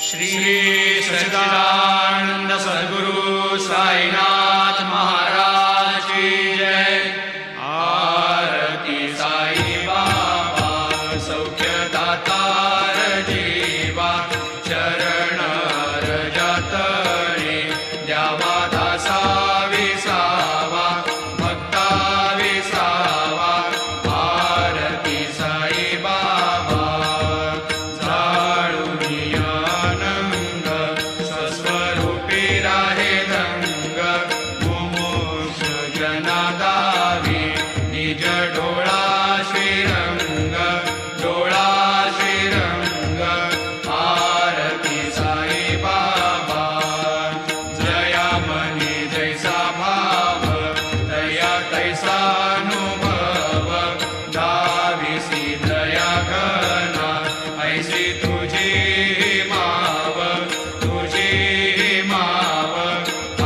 श्री सच्चिदानंद सद्गुरु साईनाथ महाराज की जय। आरती साई बाबा सौख्यदातार जीवा, चरण रजतळे द्यावा दासा विसावा, भक्ता विसावा। आरती साई बाबा स्वस्वरूपी राहे रंग, मुमुक्ष जनादावी निज डोळा श्रीरंग, डोळा श्रीरंग। आरती साई बाबा जया मनी जैसा भाव, दया तैसा अनुभव। दाविसी दया घना ऐसी तुझी माव, तुझी माव।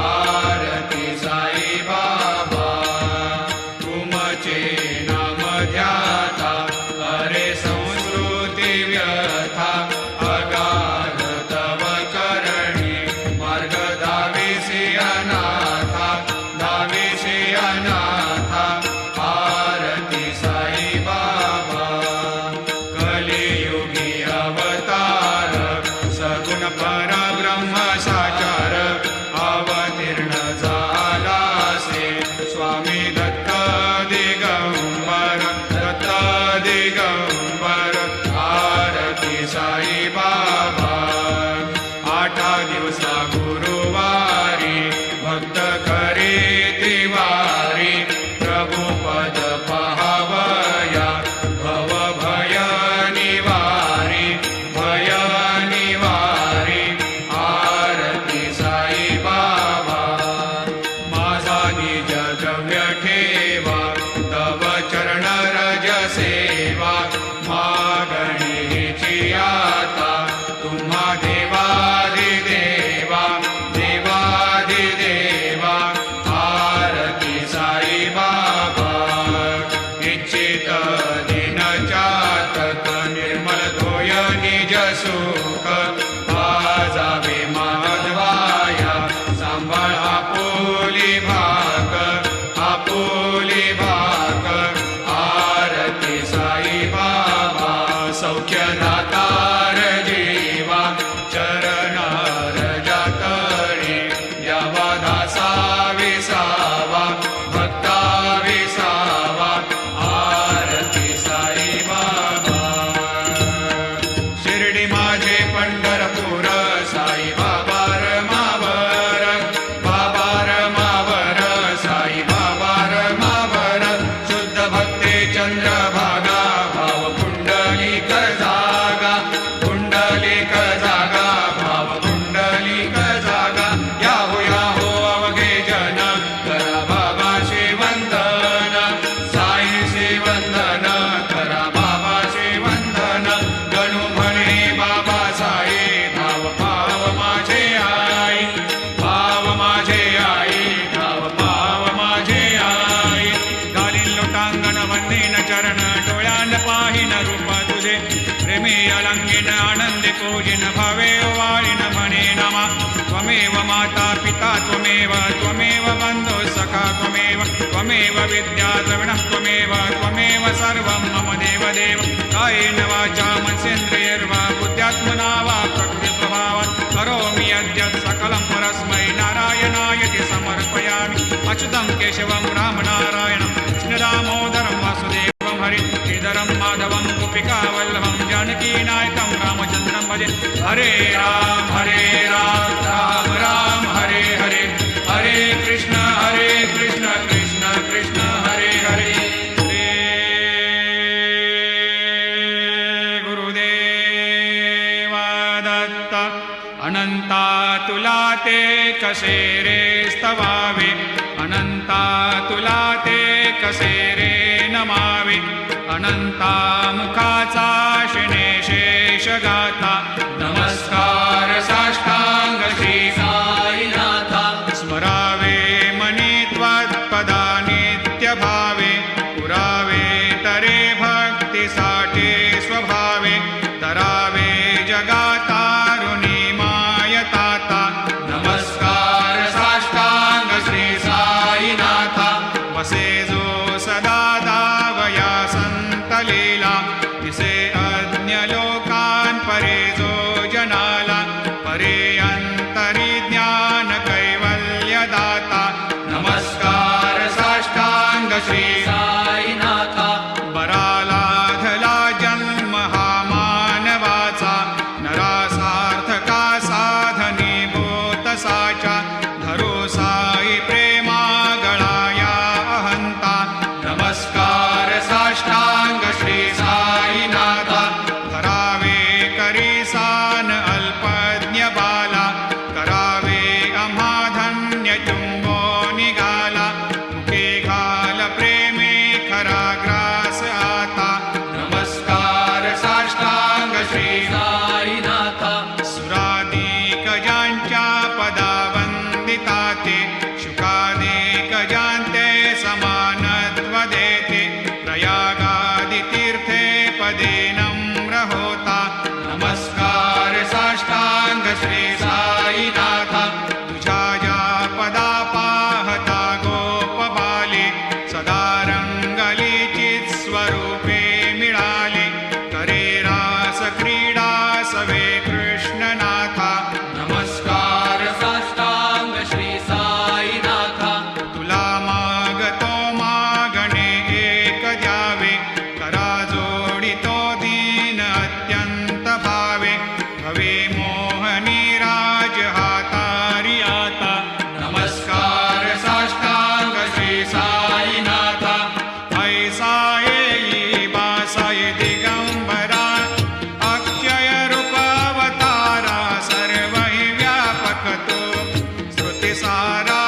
आरती साई बाबा तुमचे नाम ध्याता, अरे संस्कृती व्यथा। अगाध तव करणी मार्ग दाविसी अनाथा, दाविसी अनाथा। आरती साई बाबा कलियुगी अवतार, सगुण परब्रह्म साचार। अवतीर्ण झालासे स्वामी दत्त दिगंबर, दत्त दिगंबर। आरती साई बाबा 8 दिवसा गुरुवारी, भक्त करे तिवारी। प्रभु पद पाहावया भव भय निवारी, भय निवारी। आरती साई बाबा माझा निज द्रव्य ठेवा, तव चरण रज सेवा। मागणीची आता तुम्हा देवादिदेवा, देवादिदेवा। आरती साई बाबा इच्छित दिन चातक, निर्मल तोय निज सुख। आजावे माधवाया सांभाळ आपुली भाक, आपुली भाक। आरती साई बाबा सौख्यदातार जीवा, चरण रजतळे द्यावा दासा विसावा, भक्ता विसावा। आरती साई बाबा शिर्डी माझे पंढरपूर, साई बाबा रमावर, बाबा रमावर। साई बाबा रमावर शुद्ध भक्ते चंद्रभागा, भाव पुंडलिक जागा, पुंडलिक जागा। भाव पुंडलिक जागा याहो याहो अवघे जन, करा बाबाशी वंदन, साईशी वंदन। करा बाबाशी वंदन, गणू म्हणे बाबा साई। धाव पाव माझे आई, पाव माझे आई, धाव पाव माझे आई। घालीन लोटांगण वंदीन चरण, डोळ्यान पाहिन रूप तुझे। प्रेमी अलंगिन आनंदी पूजिन, भावे वाळीन म्हणे नमा। त्वमेव माता पिता त्वमेव, त्वमेव बंधु सखा त्वमेव। त्वमेव विद्या द्रविणः त्वमेव, त्वमेव सर्वं मम देवदेव। कायेन वाचा मनसेन्द्रियैर्वा बुद्ध्यात्मना वा प्रकृतिस्वभावात् करोमि यद्यत् सकलं परस्मै नारायणायति समर्पयामि। अच्युतं केशवं रामनारायणं कृष्णदामोदरं वासुदेवं हरिं श्रीधरं माधवं गोपिकावल्लभं जानकीनायकं रामचन्द्रं भजे। हरे राम राम राम हरे हरे, हरे कृष्ण कृष्ण कृष्ण हरे हरे। श्री गुरुदेवा दत्त अनंता तुला ते कसे रे स्तवावे, अनंता तुला ते कसे रे नमावे। अनंता मुखाचा शिणे शेष गाथा, नमस्कार साष्टांग श्री साईनाथा। स्मरावे मनी त्वत्पदा नित्य भावे, पुरावे तरे भक्तीसाठी स्वभावे। तरावे जगातारुणी श्री साईनाथ तुझ्या या पदा पाहता गोपबाले सदा रंगली चित स्वरूपे मिळाले करे रास क्रीडा सवे कृष्णनाथा नमस्कार साष्टांग श्री साईनाथ तुला मागतो मागणे एक द्यावे करा जोडितो दीन अत्यंत भावे भवे मोहनी राज हातारी आता नमस्कार साष्टांग श्री साईनाथ ऐसा येई बासाय दिगंबरा अक्षय रूप अवतारा सर्व हि व्यापक तो श्रुतिसारा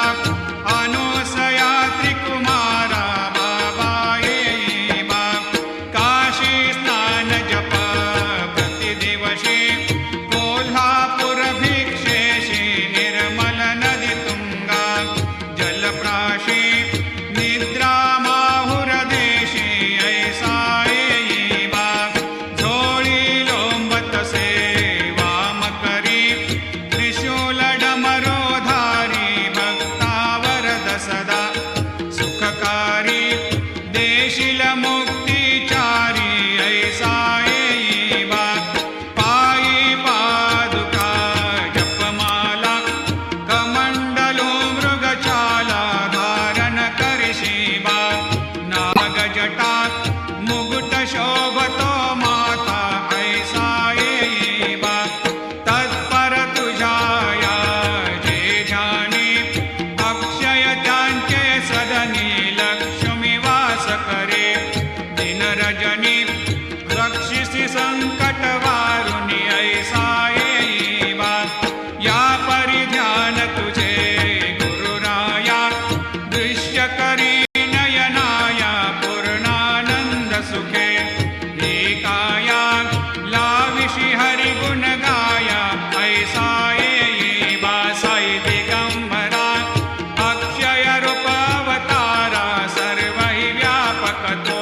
अनुसया त्रिकुमारा बाबा येई बा काशी स्नान जप प्रतिदिवशी कोल्हापूर भिक्षेशी निर्मल नदी तुंगा जलप्राशी निद्रा माहुर देशी ऐसा येई बा झोळी लोंबत सेवाम करी त्रिशूल डमरोधारी भक्तावरद सदा सुखकारी देशील मुक्तिचारी ऐसा येई बा पायी पादुका जपमाला कमंडलो मृगचाला धारण करशी बा नागजटा मुकुट शोभतो माता ऐसा येई बा तत्पर तुझ्या या जे ध्यानी अक्षय त्यांचे सदनी लक्ष्मी वास करे दिन रजनी रक्षिसी संकट वारुणी ऐसा येई बा या परिध्यान तुझे गुरुराया दृश्य करी नयनाया पूर्णानंद सुखे हे काया लाविशी हरि गुण गाया ऐसा येई बा साई दिगंबरा अक्षय रूप अवतारा सर्व हि व्यापक तो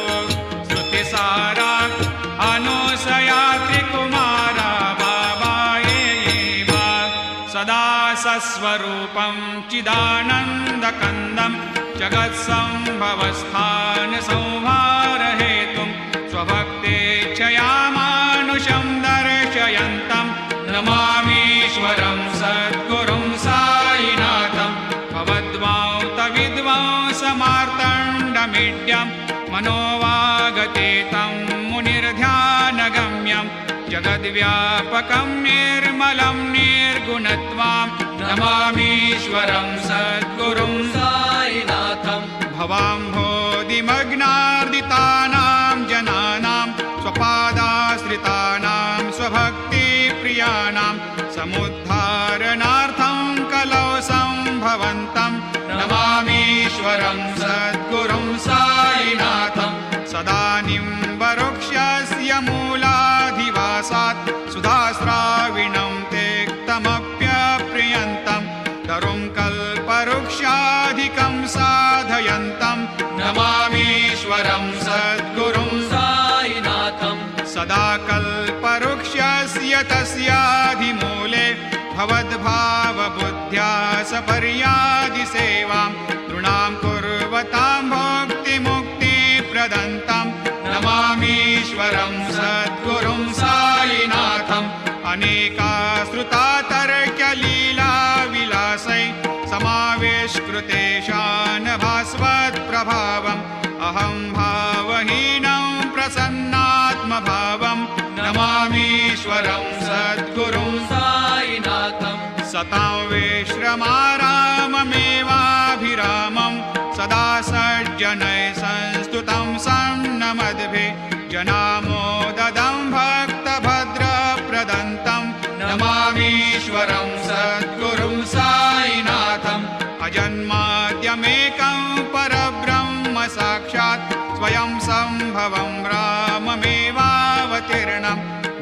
श्रुतिसारा अनुसया त्रिकुमारा बाबा येई बा सदा सस्वरूपं चिदानन्दकन्दं जगत्सम्भवस्थान संहार हेतुं स्वभक्तेच्छया मानुषं दर्शयन्तं नमामीश्वरं सद्गुरुं साईनाथं भवद्वांतविद्वांसमार्तण्डमीड्यं मनोवागतीतं मुनिर्ध्यानगम्यं जगद्व्यापकं निर्मलं निर्गुणत्वां नमामीश्वरं सद्गुरुं साईनाथं भवाम्भोधिमग्नार्दितानां जनानां स्वपादाश्रितानां स्वभक्तिप्रियाणां समुद्धारणार्थं कलौ सम्भवन्तं नमामीश्वरं सद्गुरुं साईनाथं सदा निम्बवृक्षस्य मूलाधिवासात् सुधास्राविणं तेक्तमप्यप्रियन्तं तरुं कल्पवृक्षाधिकं साधयन्तं नमामीश्वरं सद्गुरुं साईनाथं सदा कल्पवृक्षस्य तस्याधिमूले भवद्भावबुद्ध्या सपर्यादिसेवां नृणां कुर्वतां भोक्तिमुक्तिप्रदन्तं नमामीश्वरं सद्गुरुं साईनाथम् अनेकाश्रुता तर्क्यलीलाविलासै समाविष्कृतेशान भास्वत्प्रभावम् अहं भावहीनं प्रसन्नात्मभावं नमामीश्वरं सद्गुरुं साईनाथं सतां विश्रमाराममेवाभिरामं सदा सज्जनैः संस्तुतं सन्नमद्भिः जनामोददं भक्तभद्रप्रदन्तं नमामीश्वरं सद्गुरुं साईनाथम् अजन्माद्यमेकं परब्रह्म साक्षात् स्वयं सम्भवं राममेवावतीर्णं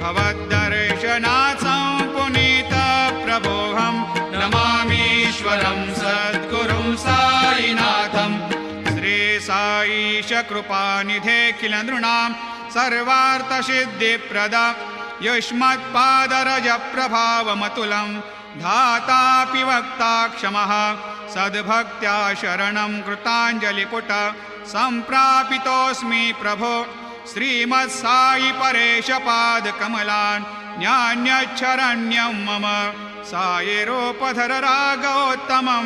भवद्दर्शनात् सम्पुनीतप्रभोऽहं नमामीश्वरं सद्गुरुं साईनाथम् श्री साईश कृपानिधे किल नृणां सर्वार्थसिद्धिप्रद युष्मत्पादरजप्रभावमतुलं धातापि वक्ता क्षमः सद्भक्त्या शरणं कृताञ्जलिपुट सम्प्रापितोऽस्मि प्रभो श्रीमत्सायि परेशपादकमलान् न्यान्यच्छरण्यं मम सायिरोपधर रागोत्तमं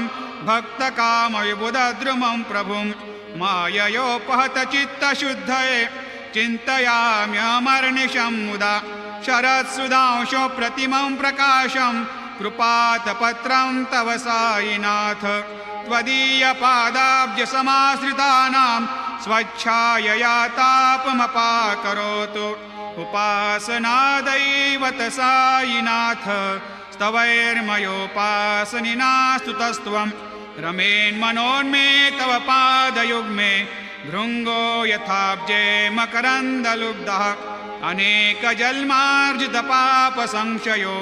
भक्तकामविबुधद्रुमं प्रभुं माययोपहतचित्तशुद्धये चिन्तयाम्यमर्निशं मुदा शरत्सुधांशो प्रतिमं प्रकाशं कृपातपत्रं तव सायिनाथ त्वदीयपादाब्जसमाश्रितानां स्वच्छायया तापमपाकरोतु उपासनादैवत सायिनाथ स्तवैर्मयोपासनिना स्तुतस्त्वं रमेन्मनोन्मे तव पादयुग्मे भृङ्गो यथाब्जे मकरन्दलुब्धः अनेकजन्मार्जितपापसंशयो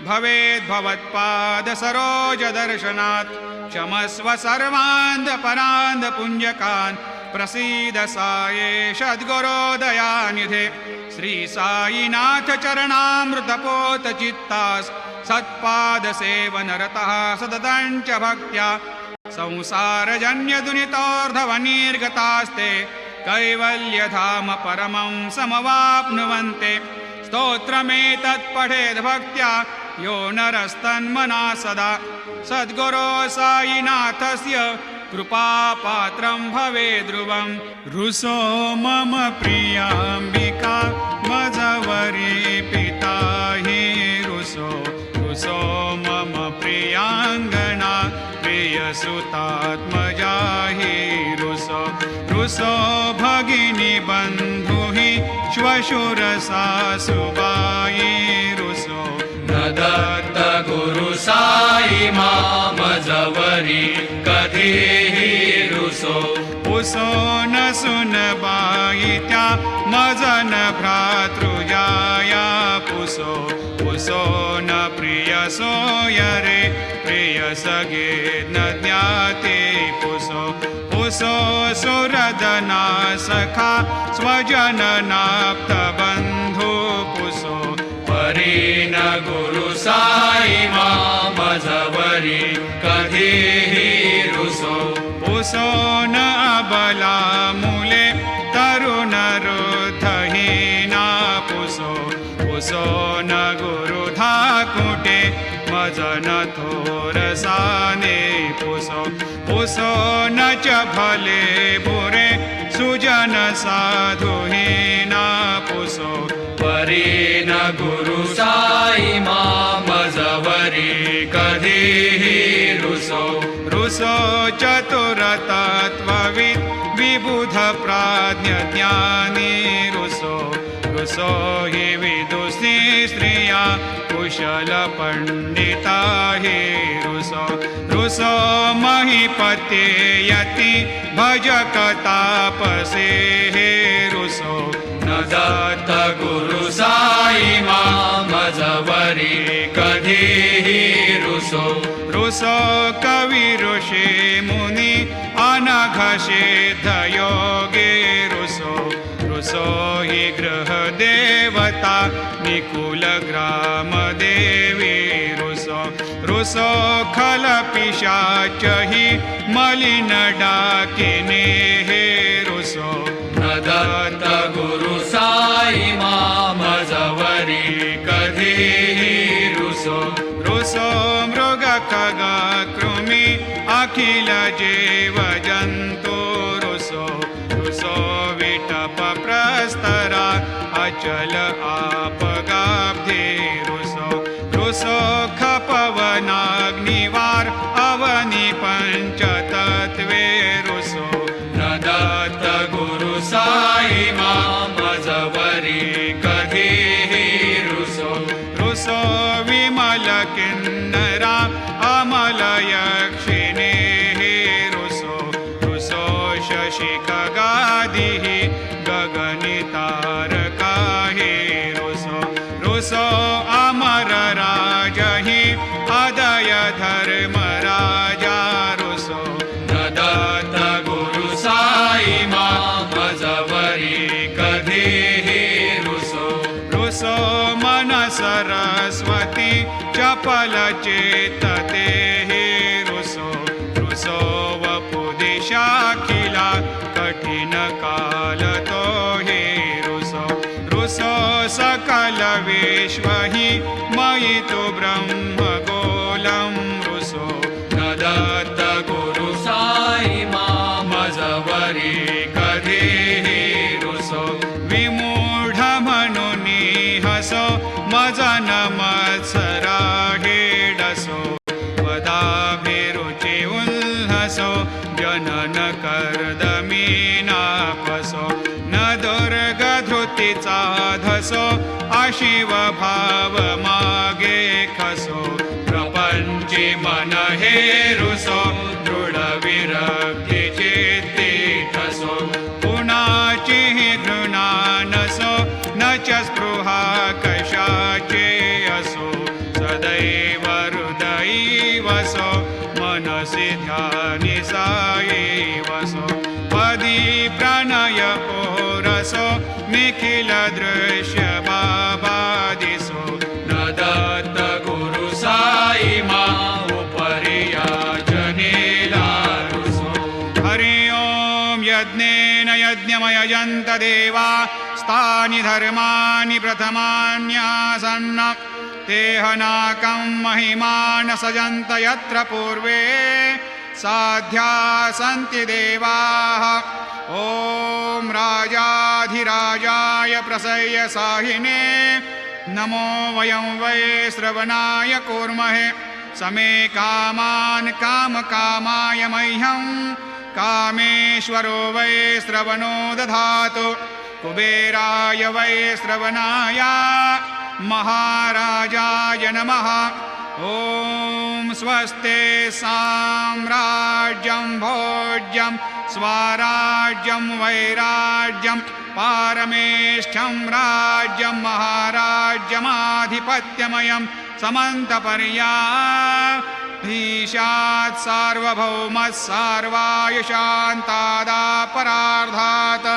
भवेद्भवत्पादसरोजदर्शनात् क्षमस्व सर्वान्धपरान्धपुञ्जकान् प्रसीद सायेश सद्गुरोदयानिधे श्रीसायिनाथ चरणामृतपोतचित्तास् सत्पादसेवनरतः सततं च भक्त्या संसारजन्यदुनितोर्धवनिर्गतास्ते कैवल्यधाम परमं समवाप्नुवन्ते स्तोत्रमेतत्पठेद् भक्त्या यो नरस्तन्मना सदा सद्गुरो सायिनाथस्य कृपापात्रं भवेद् ध्रुवं रुसो मम प्रियाम्बिका मजवरी पिता हि रुसो रुसो मम प्रियाङ्गना प्रियसुतात्मजा हि रुसो रुसो भगिनी बन्धु हि श्वशुरसासुबायि रुसो न दत्त गुरु साई मामजवरी कधीहि रुसो पुसो न सुनबाई त्या मजन भ्रातृजाया पुसो पुसो न प्रिय सोयरे प्रिय सगे न ज्ञाते पुसो पुसो सुरदना सखा स्वजननाप्त बन्धु पुसो परीन गुरु साई मामजवरी कधीहि रुसो पुसो न अबला मूले तरुणरुद्धहीना पुसो पुसो न गुरुधाकुटे मजन थोरसाने पुसो पुसो न च भले बुरे सुजन साधुहीना पुसो परीन गुरु साई मामजवरी कधीहि रुसो रुसो चतुरतत्त्वविद् विबुध प्राज्ञ ज्ञानी रुसो रुसो हि विदुषी स्त्रिया कुशल पंडिता हि रुसो रुसो महीपते यति भजक तापसे हे रुसो न दत्त गुरु साई मामजवरी कधीहि रुसो रुसो कवि ऋषि मुनि अनघषेध योगे रुसो रुसो हि गृह देवता निकुल ग्राम देवी रुसो रुसो खल पिशाच हि मलिन डाकिने हे रुसो न दत्त गुरु साई मामजवरी कधीहि रुसो रुसो मृग खग कृमि अखिल जीव जन्तु रुसो रुसो विटप प्रस्तरा अचल आपगाब्धे रुसो रुसो खपवनाग्निवार अवनि पंचतत्वे रुसो न दत्त गुरु साई मामजवरी कधीहि रुसो रुसो विमल किन्नरा अमल यक्षिणे रुसो रुसो शशि खगादिः गगनितारका हे रुसो रुसो अमर राजहि अदय धर्मराजा रुसो न दत्त गुरु साई मामजवरी कधीहि रुसो रुसो मन सरस्वती चपल चेतते हे रुसो रुसो वपुदिशाखिला कठिन काल तो हे रुसो रुसो सकल विश्व हि मयि तु ब्रह्म गोलं रुसो न दत्त गुरु साई मजवरी कधीही रुसो विमूढ म्हणून हसो मज मत्सरा हेडसो पदाभिरुचि उल्हसो जनन कर्दमी नापसो न दुर्गधृतीचा धसो अशिव भाव मागे खसो प्रपंची मन हे रुसो दृढ विरक्ती चित्ती ठसो कुणाची घृणा नसो न च स्पृहा कशाचे असो सदैव हृदयी वसो मनसि ध्यानि साई वसो पदी प्रणय पोरसो निखिल दृश्य बाबा दिसो न दत्त गुरु साई उपरिया जनेला रुसो हरि ओम यज्ञेन यज्ञमयजन्त देवा स्थानि धर्माणि प्रथमान्यासन्न तेहनाकं महिमान सजन्त यत्र पूर्वे साध्या सन्ति देवाः ॐ राजाधिराजाय प्रसह्य साहिने नमो वयं वै श्रवणाय कूर्महे समे कामान् कामकामाय मह्यं कामेश्वरो वै श्रवणो दधातु कुबेराय वै श्रवणाय महाराजाय नमः ॐ स्वस्ते साम्राज्यं भोज्यं स्वराज्यं वैराज्यं पारमेष्ठ्यं राज्यं महाराज्यमाधिपत्यमयं समन्तपर्याधीशात् सार्वभौमः सार्वायुषान्तादापरार्धात्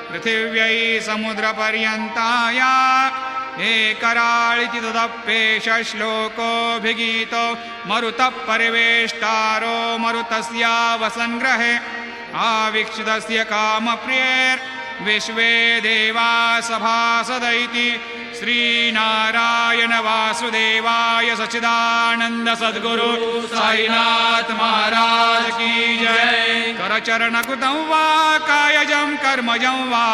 पृथिव्यै समुद्रपर्यन्ताय एकराळिति तदप्येष श्लोकोऽभिगीतो मरुतः परिवेष्टारो मरुतस्य वसन्ग्रहे आवीक्षितस्य कामप्रियैर्विश्वे देवा सभासदैति श्रीनारायण वासुदेवाय सच्चिदानंद सद्गुरु साईनाथ महाराज की जय करचरणकृतं वा कायजं कर्मजं वा